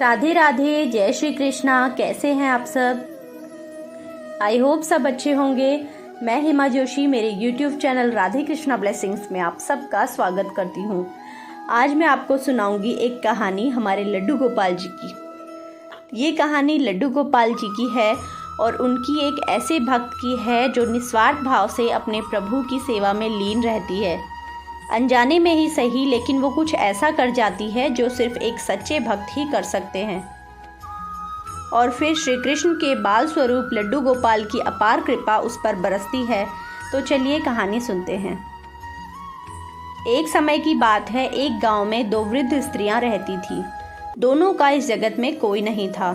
राधे राधे, जय श्री कृष्णा। कैसे हैं आप सब? आई होप सब अच्छे होंगे। मैं हिमा जोशी मेरे YouTube channel Radhe Krishna blessings में आप सबका स्वागत करती हूँ। आज मैं आपको सुनाऊंगी एक कहानी हमारे लड्डू गोपाल जी की। ये कहानी लड्डू गोपाल जी की है और उनकी एक ऐसे भक्त की है जो निस्वार्थ भाव से अपने प्रभु की सेवा में लीन रहती है। अनजाने में ही सही, लेकिन वो कुछ ऐसा कर जाती है जो सिर्फ एक सच्चे भक्त ही कर सकते हैं। और फिर श्री कृष्ण के बाल स्वरूप लड्डू गोपाल की अपार कृपा उस पर बरसती है। तो चलिए कहानी सुनते हैं। एक समय की बात है, एक गांव में दो वृद्ध स्त्रियां रहती थीं। दोनों का इस जगत में कोई नहीं था।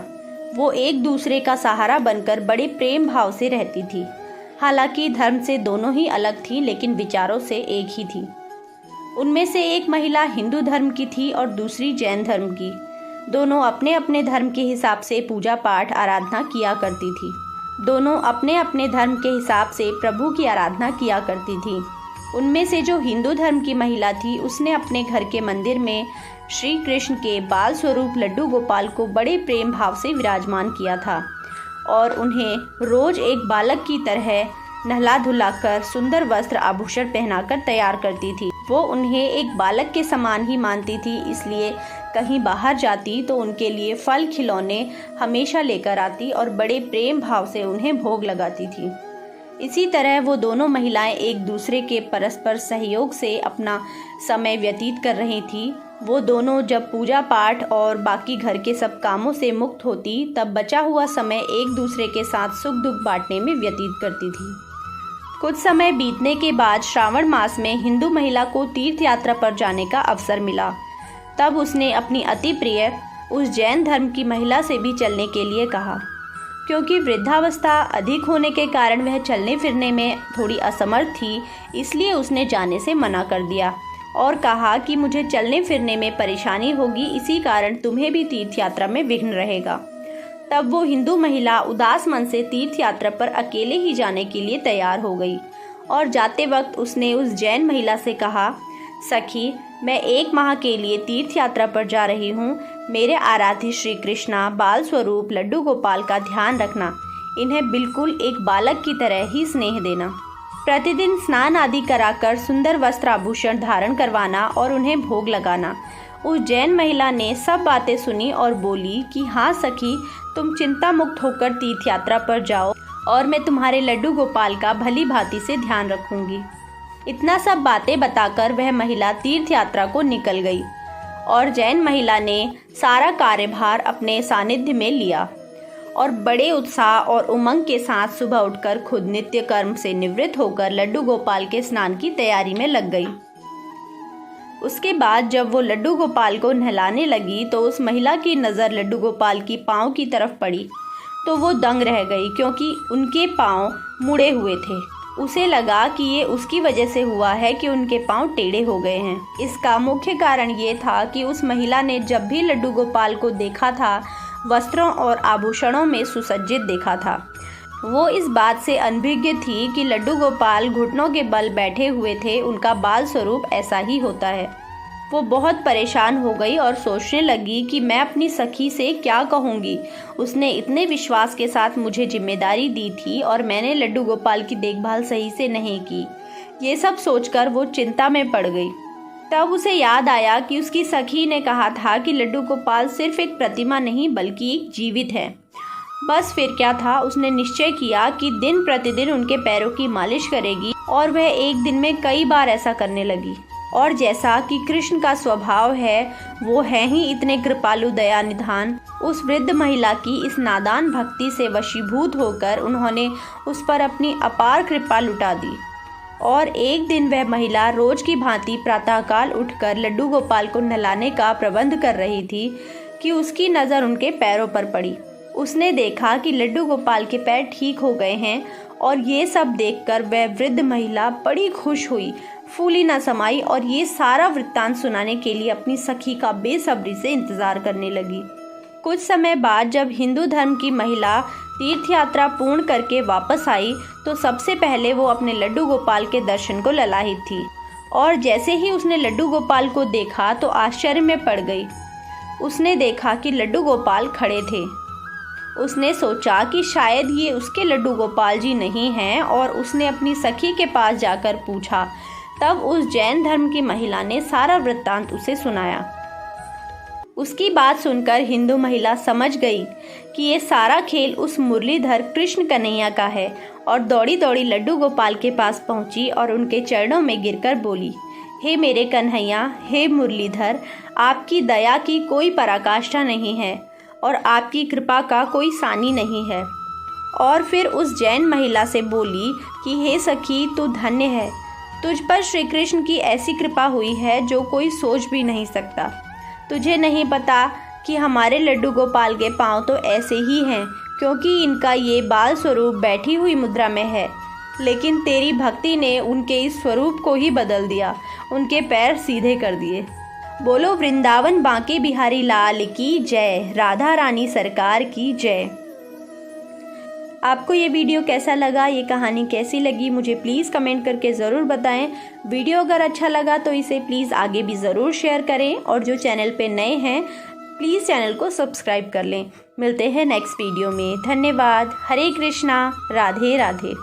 वो एक दूसरे का सहारा बनकर बड़े प्रेम भाव से रहती थी। हालांकि धर्म से दोनों ही अलग थी, लेकिन विचारों से एक ही थी। उनमें से एक महिला हिंदू धर्म की थी और दूसरी जैन धर्म की। दोनों अपने अपने धर्म के हिसाब से पूजा पाठ आराधना किया करती थी। दोनों अपने अपने धर्म के हिसाब से प्रभु की आराधना किया करती थी। उनमें से जो हिंदू धर्म की महिला थी, उसने अपने घर के मंदिर में श्री कृष्ण के बाल स्वरूप लड्डू गोपाल को बड़े प्रेम भाव से विराजमान किया था और उन्हें रोज एक बालक की तरह नहला धुलाकर सुंदर वस्त्र आभूषण पहनाकर तैयार करती थी। वो उन्हें एक बालक के समान ही मानती थी, इसलिए कहीं बाहर जाती तो उनके लिए फल खिलौने हमेशा लेकर आती और बड़े प्रेम भाव से उन्हें भोग लगाती थी। इसी तरह वो दोनों महिलाएं एक दूसरे के परस्पर सहयोग से अपना समय व्यतीत कर रही थी। वो दोनों जब पूजा पाठ और बाकी घर के सब कामों से मुक्त होती, तब बचा हुआ समय एक दूसरे के साथ सुख दुख बांटने में व्यतीत करती थी। कुछ समय बीतने के बाद श्रावण मास में हिंदू महिला को तीर्थ यात्रा पर जाने का अवसर मिला। तब उसने अपनी अति प्रिय उस जैन धर्म की महिला से भी चलने के लिए कहा। क्योंकि वृद्धावस्था अधिक होने के कारण वह चलने फिरने में थोड़ी असमर्थ थी, इसलिए उसने जाने से मना कर दिया और कहा कि मुझे चलने फिरने में परेशानी होगी, इसी कारण तुम्हें भी तीर्थ यात्रा में विघ्न रहेगा। तब वो हिंदू महिला उदास मन से तीर्थ यात्रा पर अकेले ही जाने के लिए तैयार हो गई और जाते वक्त उसने उस जैन महिला से कहा, सखी, मैं 1 माह के लिए तीर्थ यात्रा पर जा रही हूँ। मेरे आराध्य श्री कृष्णा बाल स्वरूप लड्डू गोपाल का ध्यान रखना। इन्हें बिल्कुल एक बालक की तरह ही स्नेह देना। प्रतिदिन स्नान आदि कराकर सुंदर वस्त्र आभूषण धारण करवाना और उन्हें भोग लगाना। उस जैन महिला ने सब बातें सुनी और बोली कि हाँ सखी, तुम चिंता मुक्त होकर तीर्थ यात्रा पर जाओ और मैं तुम्हारे लड्डू गोपाल का भली भांति से ध्यान रखूंगी। इतना सब बातें बताकर वह महिला तीर्थ यात्रा को निकल गई और जैन महिला ने सारा कार्यभार अपने सानिध्य में लिया और बड़े उत्साह और उमंग के साथ सुबह उठकर खुद नित्य कर्म से निवृत्त होकर लड्डू गोपाल के स्नान की तैयारी में लग गई। उसके बाद जब वो लड्डू गोपाल को नहलाने लगी तो उस महिला की नज़र लड्डू गोपाल की पाँव की तरफ पड़ी तो वो दंग रह गई, क्योंकि उनके पाँव मुड़े हुए थे। उसे लगा कि ये उसकी वजह से हुआ है कि उनके पाँव टेढ़े हो गए हैं। इसका मुख्य कारण ये था कि उस महिला ने जब भी लड्डू गोपाल को देखा था, वस्त्रों और आभूषणों में सुसज्जित देखा था। वो इस बात से अनभिज्ञ थी कि लड्डू गोपाल घुटनों के बल बैठे हुए थे। उनका बाल स्वरूप ऐसा ही होता है। वो बहुत परेशान हो गई और सोचने लगी कि मैं अपनी सखी से क्या कहूँगी। उसने इतने विश्वास के साथ मुझे जिम्मेदारी दी थी और मैंने लड्डू गोपाल की देखभाल सही से नहीं की। ये सब सोचकर वो चिंता में पड़ गई। तब उसे याद आया कि उसकी सखी ने कहा था कि लड्डू गोपाल सिर्फ एक प्रतिमा नहीं बल्कि एक जीवित है। बस फिर क्या था, उसने निश्चय किया कि दिन प्रतिदिन उनके पैरों की मालिश करेगी और वह एक दिन में कई बार ऐसा करने लगी। और जैसा कि कृष्ण का स्वभाव है, वो है ही इतने कृपालु दया निधान। उस वृद्ध महिला की इस नादान भक्ति से वशीभूत होकर उन्होंने उस पर अपनी अपार कृपा लुटा दी और एक दिन वह महिला रोज की भांति प्रातःकाल उठकर लड्डू गोपाल को नहलाने का प्रबंध कर रही थी कि उसकी नज़र उनके पैरों पर पड़ी। उसने देखा कि लड्डू गोपाल के पैर ठीक हो गए हैं और ये सब देखकर वह वृद्ध महिला बड़ी खुश हुई, फूली न समाई और ये सारा वृत्तांत सुनाने के लिए अपनी सखी का बेसब्री से इंतजार करने लगी। कुछ समय बाद जब हिंदू धर्म की महिला तीर्थ यात्रा पूर्ण करके वापस आई तो सबसे पहले वो अपने लड्डू गोपाल के दर्शन को ललाहित थी और जैसे ही उसने लड्डू गोपाल को देखा तो आश्चर्य में पड़ गई। उसने देखा कि लड्डू गोपाल खड़े थे। उसने सोचा कि शायद ये उसके लड्डू गोपाल जी नहीं हैं और उसने अपनी सखी के पास जाकर पूछा। तब उस जैन धर्म की महिला ने सारा वृत्तांत उसे सुनाया। उसकी बात सुनकर हिंदू महिला समझ गई कि ये सारा खेल उस मुरलीधर कृष्ण कन्हैया का है और दौड़ी दौड़ी लड्डू गोपाल के पास पहुंची और उनके चरणों में गिरकर बोली, हे मेरे कन्हैया, हे मुरलीधर, आपकी दया की कोई पराकाष्ठा नहीं है और आपकी कृपा का कोई सानी नहीं है। और फिर उस जैन महिला से बोली कि हे सखी, तू धन्य है, तुझ पर श्री कृष्ण की ऐसी कृपा हुई है जो कोई सोच भी नहीं सकता। तुझे नहीं पता कि हमारे लड्डू गोपाल के पाँव तो ऐसे ही हैं क्योंकि इनका ये बाल स्वरूप बैठी हुई मुद्रा में है, लेकिन तेरी भक्ति ने उनके इस स्वरूप को ही बदल दिया, उनके पैर सीधे कर दिए। बोलो वृंदावन बांके बिहारी लाल की जय, राधा रानी सरकार की जय। आपको ये वीडियो कैसा लगा, ये कहानी कैसी लगी, मुझे प्लीज़ कमेंट करके ज़रूर बताएं। वीडियो अगर अच्छा लगा तो इसे प्लीज़ आगे भी ज़रूर शेयर करें और जो चैनल पे नए हैं प्लीज़ चैनल को सब्सक्राइब कर लें। मिलते हैं नेक्स्ट वीडियो में। धन्यवाद। हरे कृष्णा, राधे राधे।